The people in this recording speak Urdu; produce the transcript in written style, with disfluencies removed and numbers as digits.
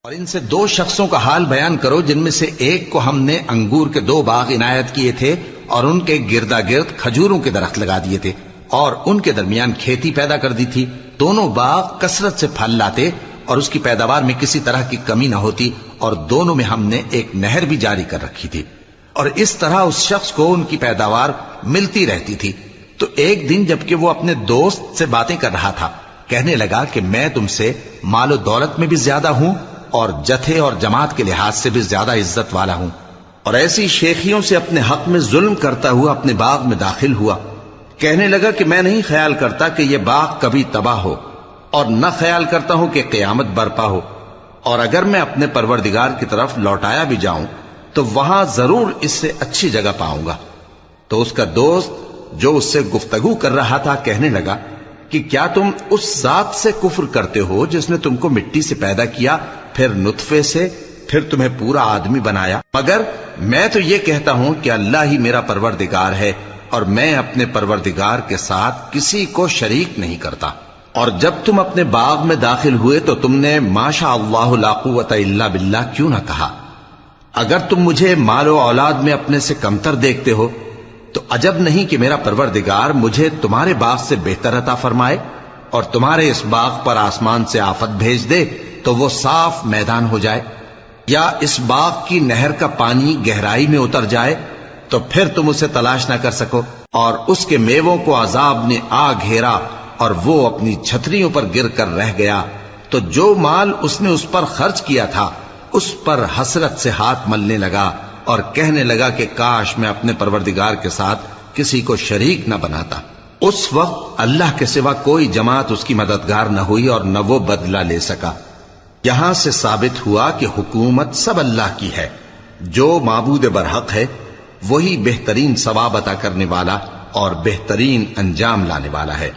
اور ان سے دو شخصوں کا حال بیان کرو جن میں سے ایک کو ہم نے انگور کے 2 باغ عنایت کیے تھے اور ان کے گردا گرد کھجوروں کے درخت لگا دیے تھے اور ان کے درمیان کھیتی پیدا کر دی تھی. دونوں باغ کثرت سے پھل لاتے اور اس کی پیداوار میں کسی طرح کی کمی نہ ہوتی اور دونوں میں ہم نے ایک نہر بھی جاری کر رکھی تھی اور اس طرح اس شخص کو ان کی پیداوار ملتی رہتی تھی. تو ایک دن جبکہ وہ اپنے دوست سے باتیں کر رہا تھا کہنے لگا کہ میں تم سے مال و دولت میں بھی زیادہ ہوں اور جتھے اور جماعت کے لحاظ سے بھی زیادہ عزت والا ہوں، اور ایسی شیخیوں سے اپنے حق میں ظلم کرتا ہوا اپنے باغ میں داخل ہوا. کہنے لگا کہ میں نہیں خیال کرتا کہ یہ باغ کبھی تباہ ہو اور نہ خیال کرتا ہوں کہ قیامت برپا ہو، اور اگر میں اپنے پروردگار کی طرف لوٹایا بھی جاؤں تو وہاں ضرور اس سے اچھی جگہ پاؤں گا. تو اس کا دوست جو اس سے گفتگو کر رہا تھا کہنے لگا کہ کیا تم اس ذات سے کفر کرتے ہو جس نے تم کو مٹی سے پیدا کیا، پھر نطفے سے، پھر تمہیں پورا آدمی بنایا؟ مگر میں تو یہ کہتا ہوں کہ اللہ ہی میرا پروردگار ہے اور میں اپنے پروردگار کے ساتھ کسی کو شریک نہیں کرتا. اور جب تم اپنے باغ میں داخل ہوئے تو تم نے ما شاء اللہ لا قوت الا باللہ کیوں نہ کہا؟ اگر تم مجھے مال و اولاد میں اپنے سے کمتر دیکھتے ہو تو عجب نہیں کہ میرا پروردگار مجھے تمہارے باغ سے بہتر عطا فرمائے اور تمہارے اس باغ پر آسمان سے آفت بھیج دے تو وہ صاف میدان ہو جائے، یا اس باغ کی نہر کا پانی گہرائی میں اتر جائے تو پھر تم اسے تلاش نہ کر سکو، اور اس کے میووں کو عذاب نے آ گھیرا اور وہ اپنی چھتریوں پر گر کر رہ گیا. تو جو مال اس نے اس پر خرچ کیا تھا اس پر حسرت سے ہاتھ ملنے لگا اور کہنے لگا کہ کاش میں اپنے پروردگار کے ساتھ کسی کو شریک نہ بناتا. اس وقت اللہ کے سوا کوئی جماعت اس کی مددگار نہ ہوئی اور نہ وہ بدلہ لے سکا. یہاں سے ثابت ہوا کہ حکومت سب اللہ کی ہے. جو معبود برحق ہے وہی بہترین ثواب عطا کرنے والا اور بہترین انجام لانے والا ہے.